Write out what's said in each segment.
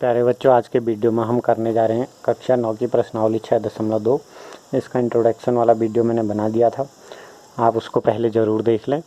प्यारे बच्चों, आज के वीडियो में हम करने जा रहे हैं कक्षा 9 की प्रश्नावली 6.2। इसका इंट्रोडक्शन वाला वीडियो मैंने बना दिया था, आप उसको पहले ज़रूर देख लें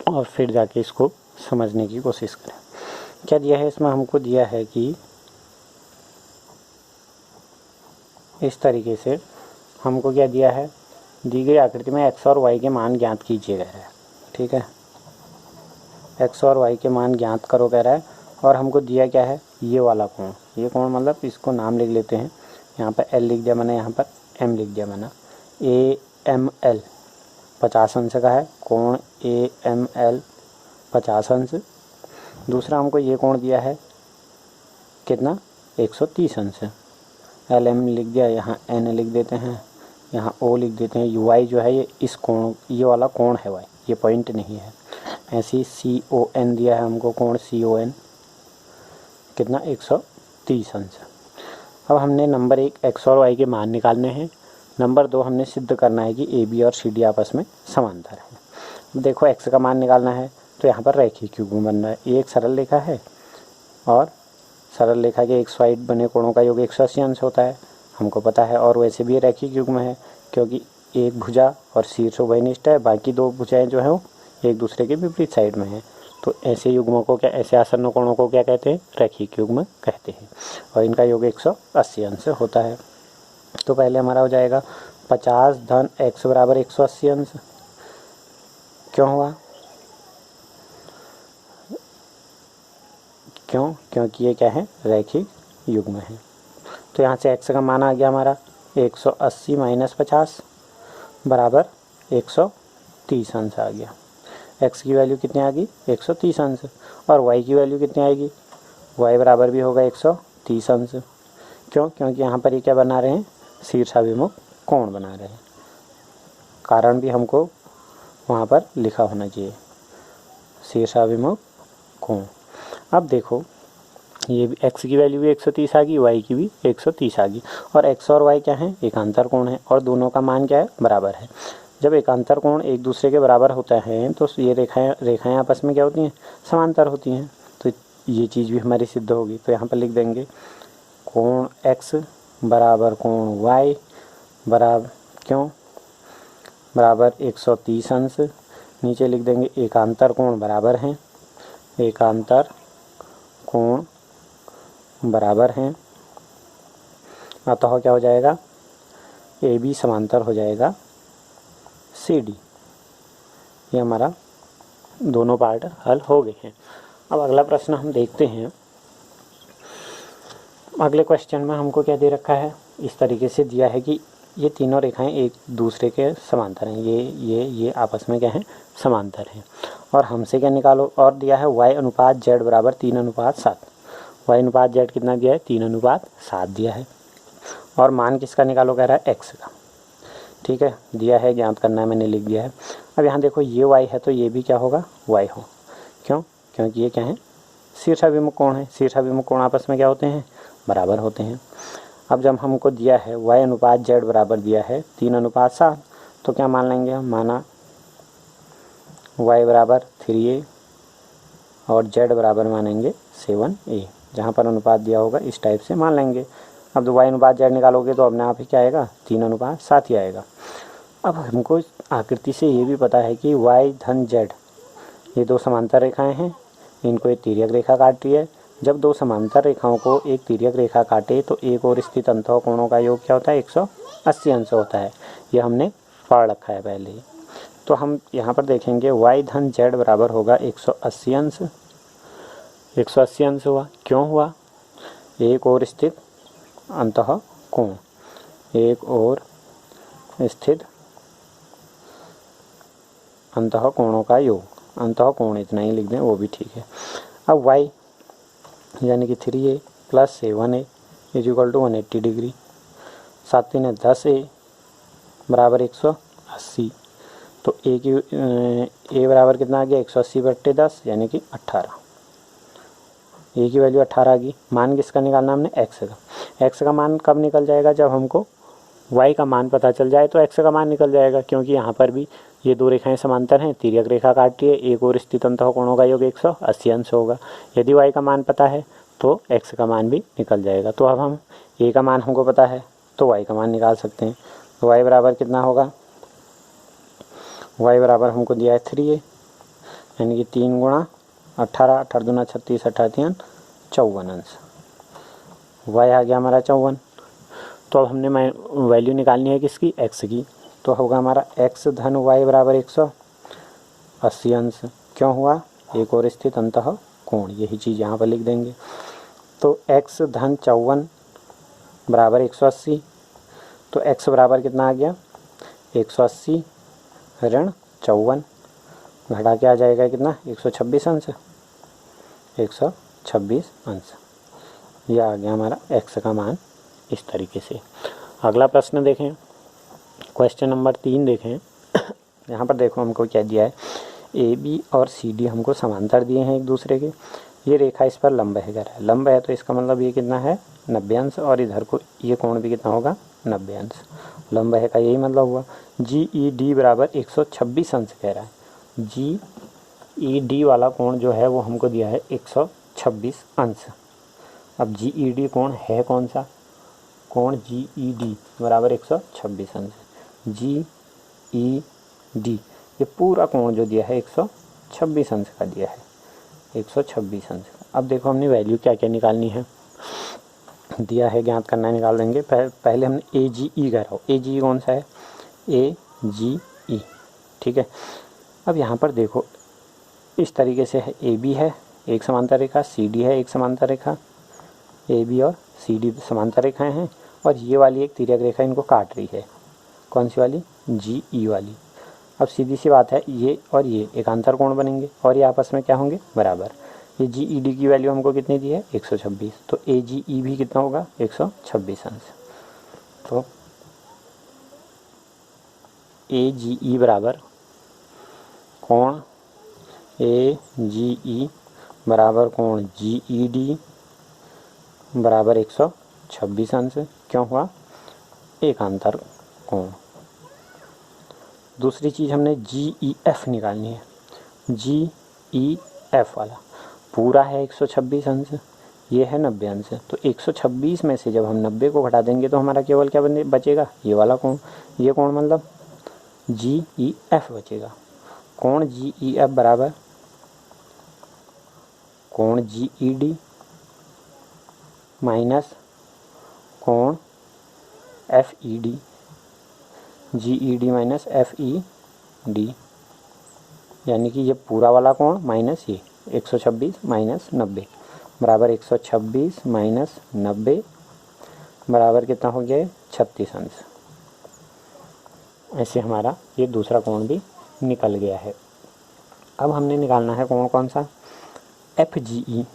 और फिर जाके इसको समझने की कोशिश करें। क्या दिया है इसमें? हमको दिया है कि इस तरीके से हमको क्या दिया है, दी गई आकृति में x और y के मान ज्ञात कीजिए गए हैं। ठीक है, x और y के मान ज्ञात करो कह रहा है, और हमको दिया क्या है, ये वाला कोण। ये कोण मतलब इसको नाम लिख लेते हैं, यहाँ पर L लिख दिया मैंने, यहाँ पर M लिख दिया मैंने। AML 50 अंश का है कोण, AML 50 अंश। दूसरा हमको ये कोण दिया है कितना, 130 अंश। LM लिख दिया, यहाँ N लिख देते हैं, यहाँ O लिख देते हैं। Y जो है ये इस कोण, ये वाला कोण है y, ये पॉइंट नहीं है। ऐसे ही CON दिया है हमको, कोण CON कितना, 130 अंश। अब हमने नंबर 1 x और y के मान निकालने हैं। नंबर 2 हमने सिद्ध करना है कि AB और CD आपस में समांतर है। देखो x का मान निकालना है तो यहाँ पर रैखिक युग्म बन रहा है। ये एक सरल रेखा है और सरल रेखा के एक साइड बने कोणों का योग 180 अंश होता है, हमको पता है। और वैसे भी रैखिक युग्म है क्योंकि एक भुजा और शीर्ष उभयनिष्ठ है, बाकी दो भुजाएं जो है वो एक दूसरे के विपरीत साइड में है। तो ऐसे युग्मों को क्या, ऐसे आसन्न कोणों को क्या कहते हैं, रैखिक युग्म कहते हैं, और इनका योग 180 अंश होता है। तो पहले हमारा हो जाएगा 50 धन x बराबर 180 अंश। क्यों हुआ? क्योंकि ये क्या है, रैखिक युग्म है। तो यहाँ से x का मान आ गया हमारा 180 माइनस 50 बराबर 130 अंश आ गया। x की वैल्यू कितनी आ गई, 130 अंश। और y की वैल्यू कितनी आएगी, y बराबर भी होगा 130 अंश। क्योंकि यहाँ पर ये क्या बना रहे हैं, शीर्षाभिमुख कोण बना रहे हैं। कारण भी हमको वहाँ पर लिखा होना चाहिए, शीर्षाभिमुख कोण। अब देखो, ये भी x की वैल्यू भी 130 आ गई, y की भी 130 आ गई, और x और y क्या है, एकांतर कोण है, और दोनों का मान क्या है, बराबर है। जब एकांतर कोण एक दूसरे के बराबर होता है तो ये रेखाएं आपस में क्या होती हैं, समांतर होती हैं। तो ये चीज़ भी हमारी सिद्ध होगी। तो यहाँ पर लिख देंगे कोण x बराबर कोण y बराबर 130 अंश। नीचे लिख देंगे एकांतर कोण बराबर हैं, एकांतर कोण बराबर हैं, अतः क्या हो जाएगा, AB समांतर हो जाएगा CD। ये हमारा दोनों पार्ट हल हो गए हैं। अब अगला प्रश्न हम देखते हैं। अगले क्वेश्चन में हमको क्या दे रखा है, इस तरीके से दिया है कि ये तीनों रेखाएं एक दूसरे के समांतर हैं, ये आपस में क्या है, समांतर हैं। और हमसे क्या निकालो, और दिया है y अनुपात z बराबर 3:7। y अनुपात z कितना दिया है, 3:7 दिया है। और मान किसका निकालो कह रहा है, x का। ठीक है, दिया है, ज्ञात करना है, मैंने लिख दिया है। अब यहाँ देखो ये y है तो ये भी क्या होगा, y हो। क्योंकि ये क्या है, शीर्षाभिमुख कोण है। शीर्षाभिमुख कोण आपस में क्या होते हैं, बराबर होते हैं। अब जब हमको दिया है y अनुपात z बराबर दिया है 3:7, तो क्या मान लेंगे हम, माना y बराबर 3a और z बराबर मानेंगे 7a। जहाँ पर अनुपात दिया होगा इस टाइप से मान लेंगे। अब तो y अनुपात z निकालोगे तो अपने आप ही क्या आएगा, 3:7 ही आएगा। अब हमको आकृति से ये भी पता है कि y धन z ये दो समांतर रेखाएं हैं, इनको एक तिर्यक रेखा काट रही है। जब दो समांतर रेखाओं को एक तिर्यक रेखा काटे तो एक और स्थित अंतः कोणों का योग क्या होता है, 180 अंश होता है। ये हमने पढ़ रखा है पहले ही। तो हम यहाँ पर देखेंगे y धन z बराबर होगा 180 अंश। 180 अंश हुआ, क्यों हुआ, एक और स्थित अंतः कोण, एक और स्थित अंतः कोणों का योग। अंतः कोण इतना ही लिख दें, वो भी ठीक है। अब y यानी कि 3a plus 7a equal to 180 degree, 7 3 10a बराबर 180। तो a बराबर कितना आ गया, 180/10 यानी कि 18। a की वैल्यू 18 आ गई। मान किसका निकालना हमने, x का। x का मान कब निकल जाएगा, जब हमको y का मान पता चल जाए तो x का मान निकल जाएगा। क्योंकि यहाँ पर भी ये दो रेखाएं समांतर हैं, तिर्यक रेखा काटती है, एक और स्थित अंतः कोणों का योग 180 अंश होगा। यदि y का मान पता है तो x का मान भी निकल जाएगा। तो अब हम a का मान हमको पता है तो y का मान निकाल सकते हैं। तो y बराबर कितना होगा, y बराबर हमको दिया है 3a, यानी कि 3 गुणा 18, 18 दूना 36, 18 54 अंश। y आ गया हमारा 54। तो अब हमने वैल्यू निकालनी है किसकी, x की। तो होगा हमारा x धन y बराबर 180 अंश। क्यों हुआ, एक और स्थित अंतः कोण, यही चीज़ यहाँ पर लिख देंगे। तो x धन 54 बराबर 180। तो x बराबर कितना आ गया, 180 ऋण 54, घटा के आ जाएगा कितना, 126 अंश, 126 अंश। यह आ गया हमारा x का मान इस तरीके से। अगला प्रश्न देखें, क्वेश्चन नंबर 3 देखें। यहाँ पर देखो हमको क्या दिया है, ए बी और सी डी हमको समांतर दिए हैं एक दूसरे के। ये रेखा इस पर लंब है, है लंब है, तो इसका मतलब ये कितना है 90 अंश, और इधर को ये कोण भी कितना होगा 90 अंश। लंब है का यही मतलब हुआ। जी ई डी बराबर 126 अंश कह रहा है। जी ई डी वाला कोण जो है वो हमको दिया है 126 अंश। अब जी ई डी कोण है कौन सा, कोण जी ई डी बराबर 126 अंश। जी ई डी ये पूरा कोण जो दिया है 126 अंश का दिया है, 126 अंश। अब देखो हमने वैल्यू क्या क्या निकालनी है, दिया है ज्ञात करना है, निकाल देंगे। पहले हमने ए जी ई करा हो, ए जी ई कौन सा है, ए जी ई, ठीक है। अब यहाँ पर देखो इस तरीके से है, ए बी है एक समांतर रेखा, सी डी है एक समांतर रेखा, ए बी और सी डी समांतर रेखाएं हैं, और ये वाली एक तिर्यक रेखा इनको काट रही है, कौन सी वाली, जी ई वाली। अब सीधी सी बात है, ये और ये एक अंतर कोण बनेंगे और ये आपस में क्या होंगे, बराबर। ये जी ई डी की वैल्यू हमको कितनी दी है 126, तो ए जी ई भी कितना होगा 126 अंश। तो ए जी ई बराबर कोण ए जी ई बराबर कोण जी ई डी बराबर 126 अंश। क्यों हुआ, एक अंतर कोण। दूसरी चीज़ हमने जी ई एफ निकालनी है। जी ई एफ वाला पूरा है 126 अंश, ये है 90 अंश। तो 126 में से जब हम 90 को घटा देंगे तो हमारा केवल क्या बचेगा, ये वाला कोण। ये कोण मतलब जी ई एफ बचेगा। कोण जी ई एफ बराबर कोण जी ई डी माइनस कोण F E D, G E D minus F E D, यानी कि ये पूरा वाला कोण माइनस ये 126 माइनस 90 बराबर 126 माइनस 90 बराबर कितना हो गया 36 अंश। ऐसे हमारा ये दूसरा कोण भी निकल गया है। अब हमने निकालना है कोण कौन सा, एफ जी ई,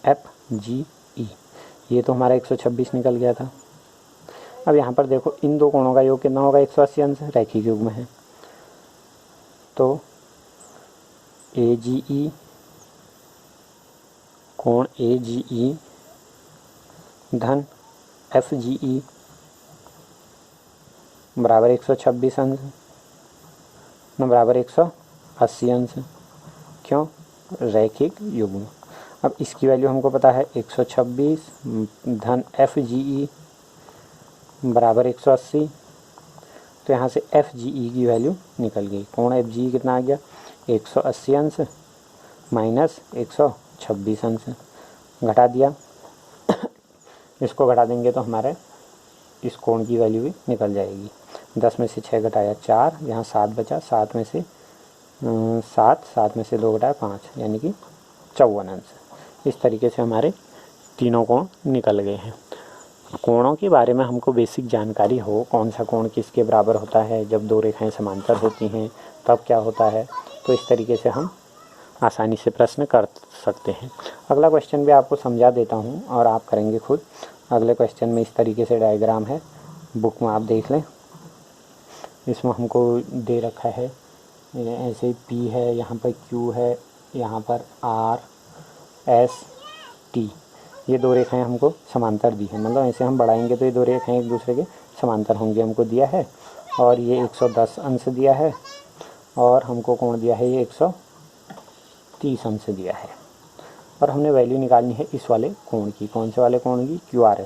एफ जी ई। ये तो हमारा 126 निकल गया था। अब यहाँ पर देखो इन दो कोणों का योग कितना होगा 180 अंश, रैखिक युग्म है। तो ए जी ई कोण ए जी ई धन एफ जी ई बराबर 126 अंश न बराबर 180 अंश। क्यों, रैखिक युग्म। अब इसकी वैल्यू हमको पता है 126 धन एफ जी ई बराबर 180। तो यहाँ से एफ जी ई की वैल्यू निकल गई। कोण एफ जी ई कितना आ गया 180 अंश माइनस 126 अंश, घटा दिया। इसको घटा देंगे तो हमारे इस कोण की वैल्यू भी निकल जाएगी। 10 में से 6 घटाया 4, यहाँ 7 बचा, 7 में से 2 घटाया 5, यानी कि 54 अंश। इस तरीके से हमारे तीनों कोण निकल गए हैं। कोणों के बारे में हमको बेसिक जानकारी हो, कौन सा कोण किसके बराबर होता है, जब दो रेखाएं समांतर होती हैं तब क्या होता है, तो इस तरीके से हम आसानी से प्रश्न कर सकते हैं। अगला क्वेश्चन भी आपको समझा देता हूं और आप करेंगे खुद। अगले क्वेश्चन में इस तरीके से डायग्राम है, बुक में आप देख लें। इसमें हमको दे रखा है ऐसे पी है, यहाँ पर क्यू है, यहाँ पर आर एस टी, ये दो रेखाएं हमको समांतर दी है। मतलब ऐसे हम बढ़ाएंगे तो ये दो रेखाएं एक दूसरे के समांतर होंगे, हमको दिया है। और ये 110 अंश दिया है और हमको कोण दिया है ये 130 अंश दिया है। और हमने वैल्यू निकालनी है इस वाले कोण की। कौन से वाले कोण की? क्यू आर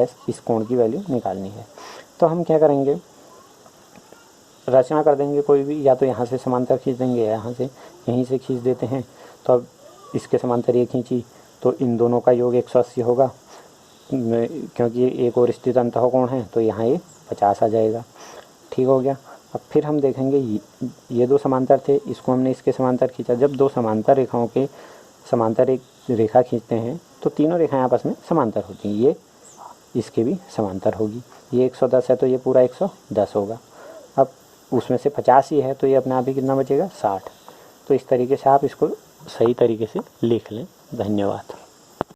एस, इस कोण की वैल्यू निकालनी है। तो हम क्या करेंगे, रचना कर देंगे कोई भी, या तो यहाँ से समांतर खींच देंगे, यहाँ से यहीं से खींच देते हैं। तो अब इसके समांतर ये खींची तो इन दोनों का योग 180 होगा, क्योंकि एक और स्थित अंतः कोण है तो यहाँ ये 50 आ जाएगा। ठीक हो गया। अब फिर हम देखेंगे ये दो समांतर थे, इसको हमने इसके समांतर खींचा। जब दो समांतर रेखाओं के समांतर एक रेखा खींचते हैं तो तीनों रेखाएं आपस में समांतर होती हैं। ये इसके भी समांतर होगी। ये 110 है तो ये पूरा 110 होगा। अब उसमें से 50 ही है तो ये अपने आप ही कितना बचेगा? 60। तो इस तरीके से आप इसको सही तरीके से लिख लें। धन्यवाद।